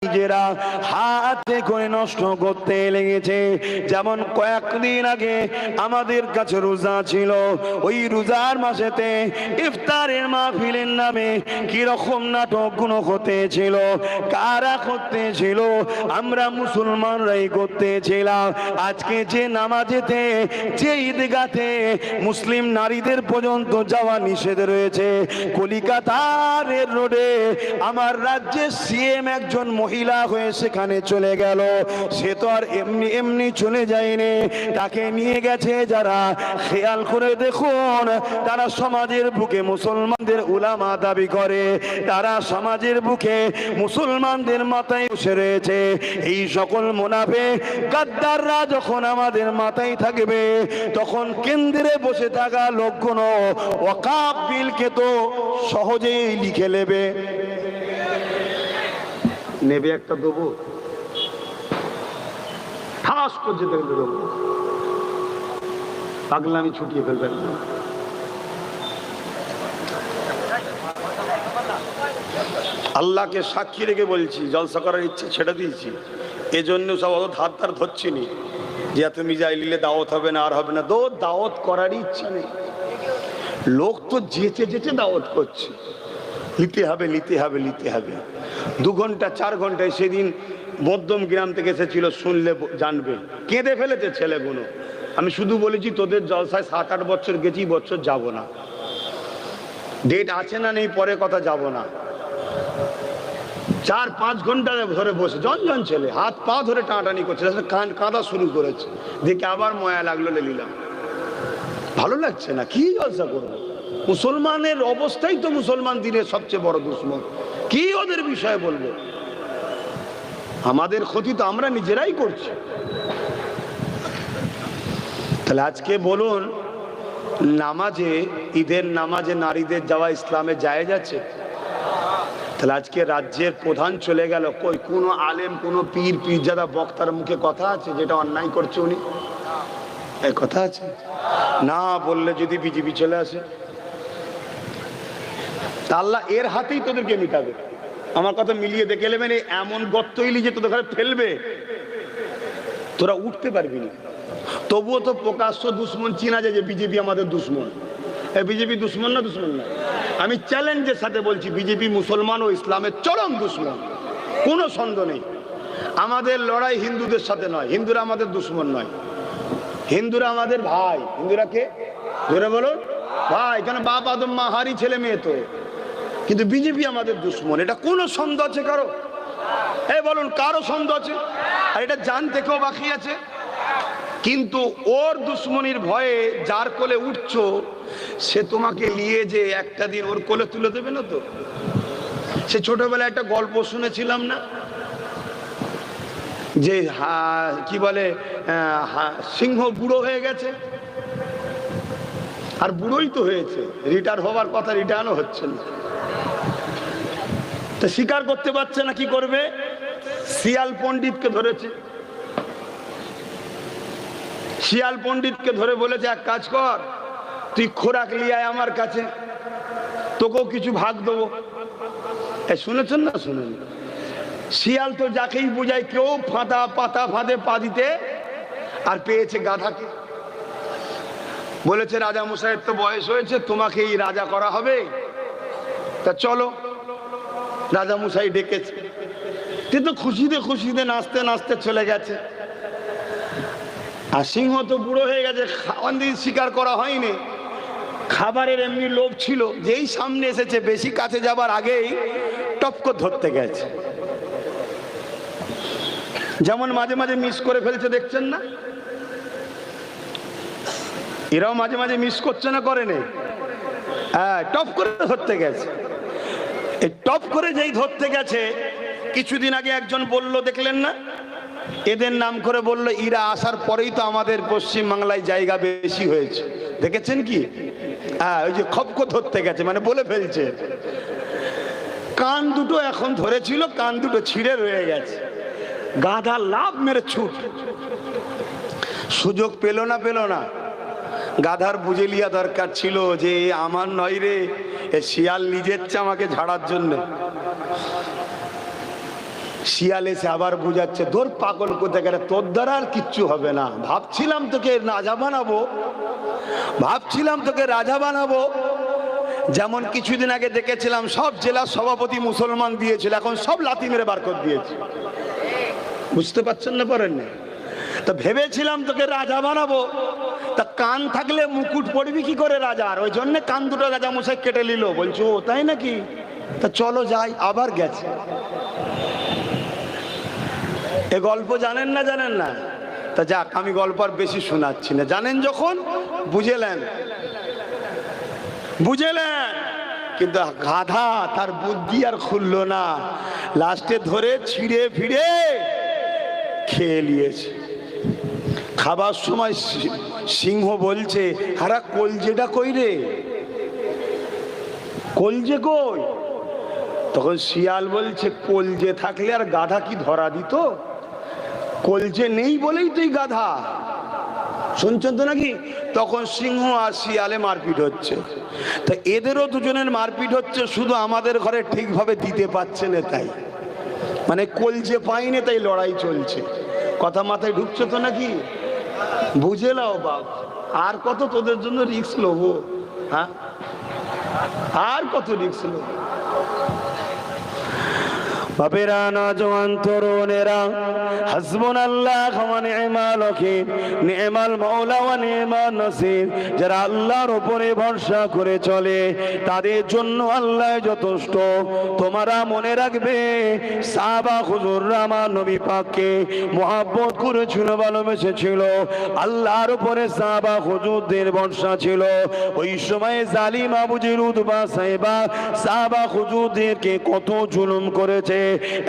নিজেরা হাতে করে নষ্ট করতে লেগেছে। যেমন কয়েকদিন আগে আমাদের কাছে রোজা ছিল, ওই রোজার মাসেতে ইফতারের মাহফিলের নামে কি রকম নাটকগুলো হতেছিল, কারা করতেছিল, আমরা মুসলমানরাই করতেছিলাম। আজকে যে নামাজেতে, যে ঈদগাতে মুসলিম নারীদের পর্যন্ত যাওয়া নিষেধ রয়েছে, কলিকাতার রোডে আমার রাজ্যের সিএম একজন মহিলা হয়ে সেখানে চলে গেল। সে তো আর এমনি এমনি চলে যায়নি, তাকে নিয়ে গেছে যারা। খেয়াল করে দেখুন, তারা সমাজের বুকে মুসলমানদের উলামা দাবি করে, তারা সমাজের বুকে মুসলমানদের মাথায় বসে রয়েছে। এই সকল মুনাফিক গাদ্দাররা যখন আমাদের মাথায় থাকবে, তখন কেন্দ্রে বসে থাকা লোকগুলো ওয়াকাফ বিলকে তো সহজেই লিখে নেবে। নেবে একটা দেবো, ঠাস করে যেতে দেবো, পাগলামি ছুটিয়ে ফেলবেন। আল্লাহকে সাক্ষী রেখে বলছি, জলসা করার ইচ্ছে ছেড়ে দিয়েছি। এজন্য সব অত ধার ধার ধরছি নি যে তুমি যাইলে দাওয়াত হবে না, আর হবে না। দাওয়াত করারই ইচ্ছা নেই। লোক তো যেতে যেতে দাওয়াত করছে, নিতে হবে নিতে হবে নিতে হবে। 2 ঘন্টা 4 ঘন্টায় সেদিন মধ্যম গ্রাম থেকে এসেছিল, শুনলে জানবে, কেঁদে ফেলেছে ছেলেগুলো। আমি শুধু বলেছি তোদের জলসায় 7-8 বছর গেছি, বছর যাব না। ডেট আছে না নেই পরে কথা, যাব না। 4-5 ঘন্টা ধরে বসে জন ছেলে হাত পা ধরে টানাটানি করছে, কাঁদা শুরু করেছে। দেখে আবার ময়া লাগলো, নিলাম। ভালো লাগছে না, কি জলসা করবো? মুসলমানের অবস্থাই তো মুসলমান দিনের সবচেয়ে বড় দুশ্মন। কি ওদের বিষয়ে বলবো? আমাদের ক্ষতি তো আমরা নিজেরাই করছি। তাহলে আজকে বলুন, নামাজে, ঈদের নামাজে নারীদের যাওয়া ইসলামে জায়েজ আছে? তাহলে আজকে রাজ্যের প্রধান চলে গেল, কই কোনো আলেম, কোনো পীর, পীরজাদা বক্তার মুখে কথা আছে যেটা অন্যায় করছে উনি? এই কথা আছে? না বললে যদি বিজেপি চলে আসে, আল্লাহ এর হাতেই তোদেরকে মিটাবে। আমার কথা মিলিয়ে দেখে নেবেন, এমন গর্ত ইলি যে তোদের ঘরে ফেলবে, তোরা উঠতে পারবি না। তবুও তো প্রকাশ্য দুশ্মন চিনা যায় যে বিজেপি আমাদের দুশ্মন। বিজেপি দুশ্মন না? দুশ্মন না। আমি চ্যালেঞ্জের সাথে বলছি, বিজেপি মুসলমান ও ইসলামের চরম দুশ্মন, কোনো সন্দেহ নেই। আমাদের লড়াই হিন্দুদের সাথে নয়, হিন্দুরা আমাদের দুশ্মন নয়, হিন্দুরা আমাদের ভাই। হিন্দুরা কে? ধরে বলুন ভাই, কেন বাপ আদম মা হারি ছেলে মেয়ে তো। কিন্তু বিজেপি আমাদের দুশ্মন, এটা কোনো সন্দেহ আছে কারো? বলুন, কারো সন্দেহ আছে? আর এটা জানতে কেউ বাকি আছে? কিন্তু ওর দুশ্মনির ভয়ে যার কোলে উঠছো, সে তোমাকে নিয়ে যে একটা দিন ওর কোলে তুলে দেবে না তো? সে ছোটবেলায় একটা গল্প শুনেছিলাম না, যে কি বলে, সিংহ বুড়ো হয়ে গেছে। আর বুড়োই তো হয়েছে, রিটায়ার হওয়ার কথা, রিটায়ারও হচ্ছে না। তো স্বীকার করতে পারছে না, কি করবে? শিয়াল পণ্ডিতকে ধরেছে। শিয়াল পণ্ডিতকে ধরে বলেছে, এক কাজ কর, তুই খোরাক নিয়ে আয় আমার কাছে, তোকেও কিছু ভাগ দেবো। শুনেছেন না? শুনেন? শিয়াল তো যাকেই বোঝায়, কেউ ফাঁদা পাতা ফাঁদে পা দিতে, আর পেয়েছে গাধাকে। বলেছে, রাজা মশাইয়ের তো বয়স হয়েছে, তোমাকেই রাজা করা হবে, তা চলো। রাজা মশাই ডেকেছে, কিন্তু খুশিতে খুশিতে নাচতে নাচতে চলে গেছে। আর সিংহ তো বুড়ো হয়ে গেছে, খাওয়ান দিয়ে শিকার করা হয়নি, খাবারের এমনি লোভ ছিল, যেই সামনে এসেছে বেশি কাছে যাবার আগেই টপকর ধরতে গেছে। যেমন মাঝে মাঝে মিস করে ফেলছে, দেখছেন না? এরাও মাঝে মাঝে মিস করছে না, করেনি? টপ করে ধরতে গেছে। এই টপ করে যেই ধরতে গেছে, কিছুদিন আগে একজন বলল, দেখলেন না? এদের নাম করে বলল, এরা আসার পরেই তো আমাদের পশ্চিম বাংলায় জায়গা বেশি হয়েছে। দেখেছেন কি? ওই যে খপকো ধরতে গেছে, মানে বলে ফেলছে। কান দুটো এখন ধরেছিল, কান দুটো ছিঁড়ে রয়ে গেছে। গাধা লাভ মেরে ছুট, সুযোগ পেল না, পেল না। গাধার বুঝে লিয়া দরকার ছিল যে আমার নয় রে, শিয়াল নিজের আমাকে ঝাড়ার জন্য। শিয়াল এসে আবার বুঝাচ্ছে, ধর পাগল কোথায় গেলে, তোর দ্বারা আর কিচ্ছু হবে না। ভাবছিলাম তোকে রাজা বানাবো, ভাবছিলাম তোকে রাজা বানাবো। যেমন কিছুদিন আগে দেখেছিলাম সব জেলার সভাপতি মুসলমান দিয়েছিল, এখন সব লাথি মেরে বার করে দিয়েছে। বুঝতে পারছেন না, পারেন না? তা ভেবেছিলাম তোকে রাজা বানাবো, তা কান থাকলে মুকুট পড়বি কি করে রাজার, ওই জন্য কান দুটো রাজা মশাই কেটে নিল। বলছো ও তাই নাকি, তা চলো যাই। আবার গেছে। এ গল্প জানেন না? জানেন না? তা যাক, আমি গল্প আর বেশি শোনাচ্ছি না। জানেন যখন বুঝেলেন, বুঝেলেন। কিন্তু গাধা তার বুদ্ধি আর খুললো না, লাস্টে ধরে ছিঁড়ে ফিরে খেয়ে নিয়েছে। খাবার সময় সিংহ বলছে, হারা কলজেটা কই রে, কলজে কই? তখন শিয়াল বলছে, কলজে থাকলে আর গাধা কি ধরা দিত? কলজে নেই বলেই তুই গাধা। শুনছেন তো নাকি? তখন সিংহ আর শিয়ালে মারপিট হচ্ছে। তা এদেরও দুজনের মারপিট হচ্ছে, শুধু আমাদের ঘরে ঠিকভাবে দিতে পারছে না তাই, মানে কলজে পাইনি তাই লড়াই চলছে। কথা মাথায় ঢুকছে তো নাকি? বুঝে নাও বাপ, আর কত তোদের জন্য রিস্ক লবো? হ্যাঁ, আর কত রিস্ক লবো? বাপেরা, নওজওয়ান তরুণেরা, হাসবুনাল্লাহ ওয়া নি'মাল ওয়াকিল, নি'মাল মাওলা ওয়া নি'মান নাসির। যারা আল্লাহর উপরে ভরসা করে চলে তাদের জন্য আল্লাহ যথেষ্ট। তোমরা মনে রাখবে, সাহাবা হুজুররা আমার নবী পাককে মহব্বত করেছিল, ভালোবেসেছিল। আল্লাহর উপরে সাহাবা হুজুরদের ভরসা ছিল। ওই সময় জালিম আবু জেহেল, উতবা, সাইবা সাহাবা হুজুরদেরকে কত জুলুম করেছে।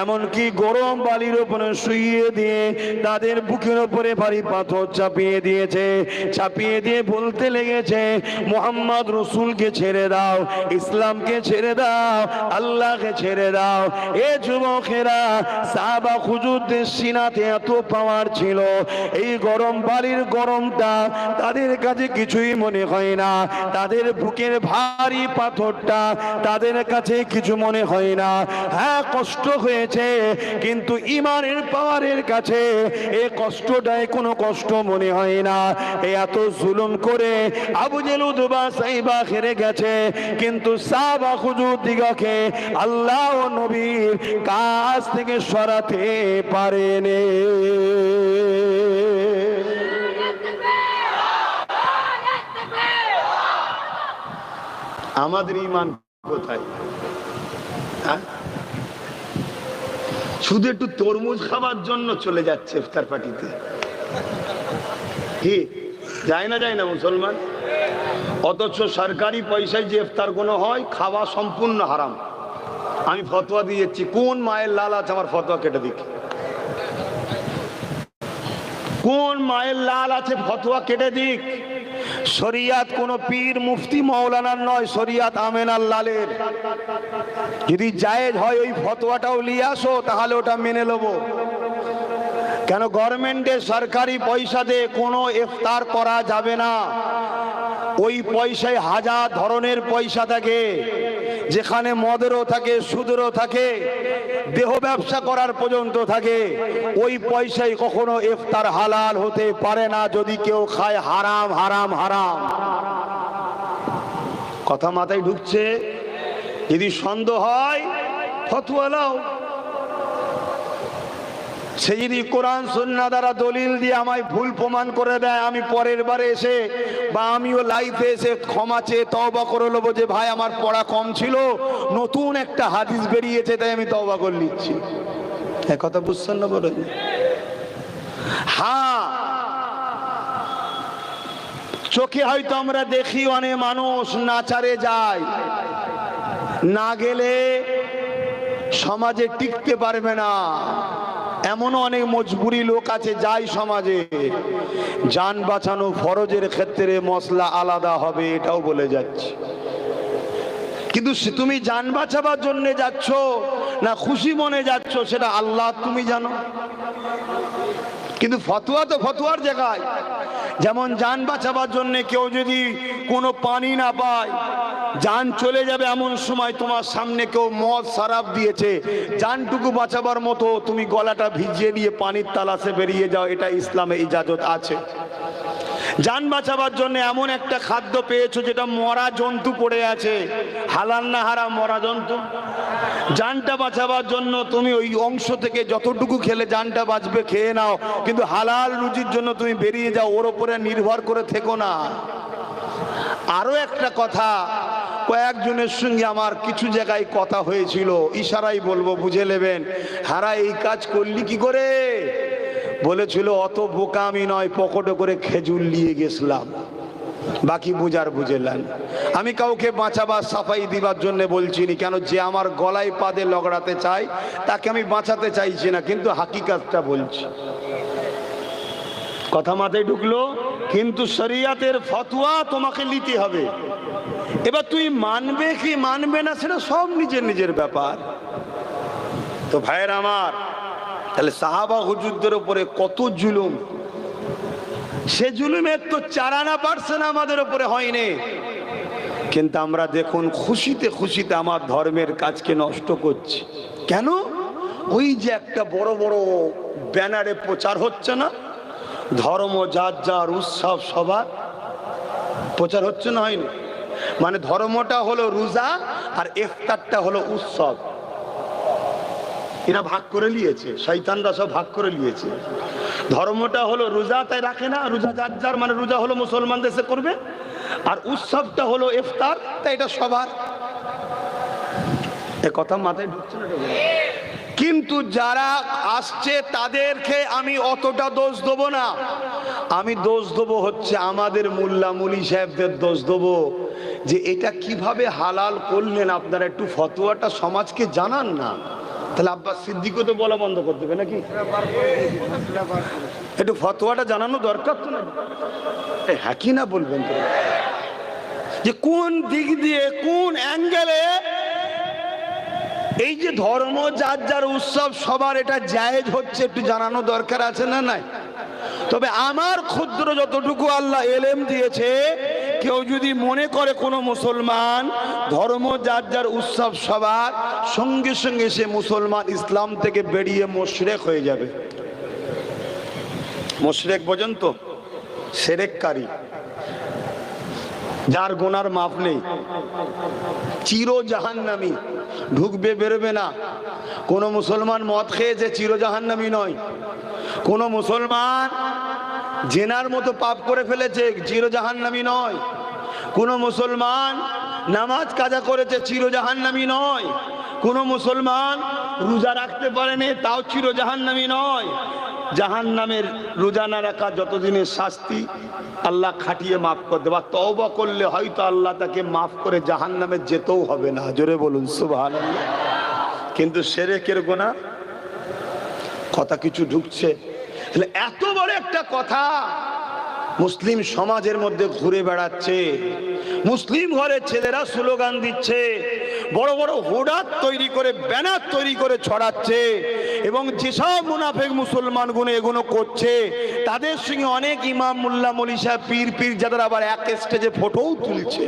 এমনকি গরম বালির উপরে শুইয়ে দিয়ে তাদের বুকের উপরে ভারী পাথর চাপিয়ে দিয়েছে। চাপিয়ে দিয়ে বলতে লেগেছে, মুহাম্মদ রাসূলকে ছেড়ে দাও, ইসলামকে ছেড়ে দাও, আল্লাহকে ছেড়ে দাও। এ যুবকেরা, সাহাবা হুজুরদের সিনাতে এত পাওয়ার ছিল, এই গরম বালির গরমটা তাদের কাছে কিছুই মনে হয় না। তাদের বুকের ভারী পাথরটা তাদের কাছে কিছু মনে হয় না। হ্যাঁ, কষ্ট হয়েছে, কিন্তু ইমানের পাওয়ারের কাছে এই কষ্টটাই কোনো কষ্ট মনে হয় না। এত জুলুম করে আবু জেহেল, উতবা, সাইবা হেরে গেছে, কিন্তু সাহাবা হুজুর দিগকে আল্লাহ ও নবীর কাছ থেকে সরাতে পারেনি। আমাদের ঈমান কোথায়? শুধু একটু তরমুজ খাবার জন্য চলে যাচ্ছে ইফতার পার্টিতে। কি যায় না? যায় না মুসলমান। অথচ সরকারি পয়সায় যে ইফতার কোনো হয়, খাওয়া সম্পূর্ণ হারাম। আমি ফতোয়া দিয়েছি, কোন মায়ের লাল আছে আমার ফতোয়া কেটে দিক। কোন মায়ের লাল আছে ফতোয়া কেটে দিক। শরিয়াত কোন পীর মুফতি মাওলানার নয়, শরিয়াত আমেনার লালের। যদি জায়েজ হয় ওই ফতোয়াটাও নিয়ে আসো, তাহলে ওটা মেনে নেবো। কেন গভর্নমেন্টের সরকারি পয়সা দিয়ে কোনো ইফতার করা যাবে না। ওই পয়সায় হাজার ধরনের পয়সা থাকে, যেখানে মদেরও থাকে, সুদেরও থাকে, দেহ ব্যবসা করার পর্যন্ত থাকে। ওই পয়সায় কখনো ইফতার হালাল হতে পারে না যদি কেউ খায় হারাম হারাম হারাম। কথা মাথায় ঢুকছে? যদি সন্দেহ হয় ফতোয়া নাও। সে যদি কোরআন সুন্নাহ দ্বারা দলিল দিয়ে আমায় ভুল প্রমাণ করে দেয়, আমি পরের বারে এসে বা আমিও লাইফে এসে ক্ষমা চেয়ে তওবা করে নেবো যে ভাই আমার পড়া কম ছিল, নতুন একটা হাদিস বেরিয়েছে তাই আমি তওবা করে নিচ্ছি। এ কথা বুঝছেন না? বলেন। হ্যাঁ, চোখে হয়তো আমরা দেখি অনেক মানুষ নাচারে যায়, না গেলে সমাজে টিকতে পারবে না। এমনও অনেক মজবুরি লোক আছে যাই সমাজে। জান বাঁচানো ফরজের ক্ষেত্রে মসলা আলাদা হবে, এটাও বলে যাচ্ছি। কিন্তু তুমি জান বাঁচাবার জন্য যাচ্ছ না খুশি মনে যাচ্ছ, সেটা আল্লাহ তুমি জানো। কিন্তু ফতোয়া তো ফতোয়ার জায়গায়। যেমন জান বাঁচাবার জন্য কেউ যদি কোনো পানি না পায়, জান চলে যাবে এমন সময় তোমার সামনে কেউ মদ শরাব দিয়েছে, জানটুকু বাঁচাবার মতো তুমি গলাটা ভিজিয়ে দিয়ে পানির তালাশে বেরিয়ে যাও, এটা ইসলামে ইজাজত আছে। জান বাঁচাবার জন্য এমন একটা খাদ্য পেয়েছো যেটা মরা জন্তু পড়ে আছে, হালাল না হারাম? মরা জন্তু। জানটা বাঁচাবার জন্য তুমি ওই অংশ থেকে যতটুকু খেলে জানটা বাঁচবে খেয়ে নাও, কিন্তু হালাল রুজির জন্য তুমি বেরিয়ে যাও, ওর উপরে নির্ভর করে থেকো না। আরো একটা কথা, কয়েকজনের সঙ্গে আমার কিছু জায়গায় কথা হয়েছিল, ইশারাই বলবো, বুঝে নেবেন। হারা এই কাজ করলি কি করে? বলেছিল অত বোকা আমি নয়, পকেটে করে খেজুর নিয়ে গেছিলাম, বাকি বুঝার বুঝেলেন। আমি কাউকে বাঁচাবার সাফাই দিবার জন্য বলছি না, কেন যে আমার গলায় পাদে লগড়াতে চাই তাকে আমি বাঁচাতে চাইছি না, কিন্তু হাকিকাতটা বলছি। কথা মাথায় ঢুকলো? কিন্তু শরিয়াতের ফতোয়া তোমাকে নিতে হবে। এবার তুই মানবে কি মানবে না সেটা সব নিজের নিজের ব্যাপার। তো ভাইয়ের আমার, তাহলে সাহাবা হুজুরদের উপরে কত জুলুম, সে জুলুমের তো চারানা পার্সেন্ট আমাদের উপরে হয়নি, কিন্তু আমরা দেখুন খুশিতে খুশিতে আমার ধর্মের কাজকে নষ্ট করছি। কেন? ওই যে একটা বড় বড় ব্যানারে প্রচার হচ্ছে না, ধর্ম যার যার উৎসব সবার, প্রচার হচ্ছে না? হয়নি? মানে ধর্মটা হলো রোজা আর ইফতারটা হলো উৎসব। এরা ভাগ করে নিয়েছে, শয়তানরা সব ভাগ করে নিয়েছে। ধর্মটা হলো রোজা, তাই রাখে না, রোজা যার যার, মানে রোজা হলো মুসলমান দেশে করবে, আর উৎসবটা হলো ইফতার, তাই এটা সবার। এ কথা মাথায় ঢুকছে না? কিন্তু যারা আসছে তাদেরকে আমি অতটা দোষ দেবো না, আমি দোষ দেবো হচ্ছে আমাদের মোল্লা মুলি সাহেবদের দোষ দেবো, যে এটা কিভাবে হালাল করলেন আপনারা একটু ফতোয়াটা সমাজকে জানান না। তাহলে আব্বাস সিদ্দিকও তো বলা বন্ধ করতে হবে নাকি? একটু ফতোয়াটা জানানো দরকার তো না? হ্যাঁ কি না বলবেন তো, যে কোন দিক দিয়ে কোন অ্যাঙ্গেলে এই যে ধর্ম যার যার উৎসব সবার, এটা জায়েজ হচ্ছে, একটু জানানো দরকার আছে না নাই? তবে আমার ক্ষুদ্র যতটুকু আল্লাহ এলেম দিয়েছে, কেউ যদি মনে করে কোনো মুসলমান ধর্ম যার যার উৎসব সবার, সঙ্গে সঙ্গে সে মুসলমান ইসলাম থেকে বেরিয়ে মুশরিক হয়ে যাবে। মুশরিক বোঝেন তো? শিরককারী, যার গুনার মাপ নেই, চির জাহান্নামী, ঢুকবে বেরোবে না। কোন মুসলমান মদ খেয়েছে চির জাহান্নামী নয়। কোন মুসলমান জেনার মতো পাপ করে ফেলেছে চির জাহান্নামী নয়। কোন মুসলমান নামাজ কাজা করেছে চির জাহান্নামী নয়। কোন মুসলমান রোজা রাখতে পারেনি তাও চির জাহান্নামী নয়। জাহান্নামের রোজা না রাখা যতদিনের শাস্তি আল্লাহ খাটিয়ে মাফ করে দেবা, তওবা করলে হয়তো আল্লাহ তাকে মাফ করে জাহান্নামে যেতেও হবে না। জোরে বলুন সুবহানাল্লাহ। কিন্তু শিরকের গুনাহ, কথা কিছু ঢুকছে? এত বড় একটা কথা মুসলিম সমাজের মধ্যে ঘুরে বেড়াচ্ছে, মুসলিম ঘরের ছেলেরা স্লোগান দিচ্ছে, বড় বড় হোর্ডার তৈরি করে ব্যানার তৈরি করে ছড়াচ্ছে, এবং যেসব মুনাফিক মুসলমানগুলো এগুলো করছে তাদের সঙ্গে অনেক ইমাম মোল্লা মৌলী সাহেব পীর যাদের আবার এক স্টেজে ফটোও তুলছে।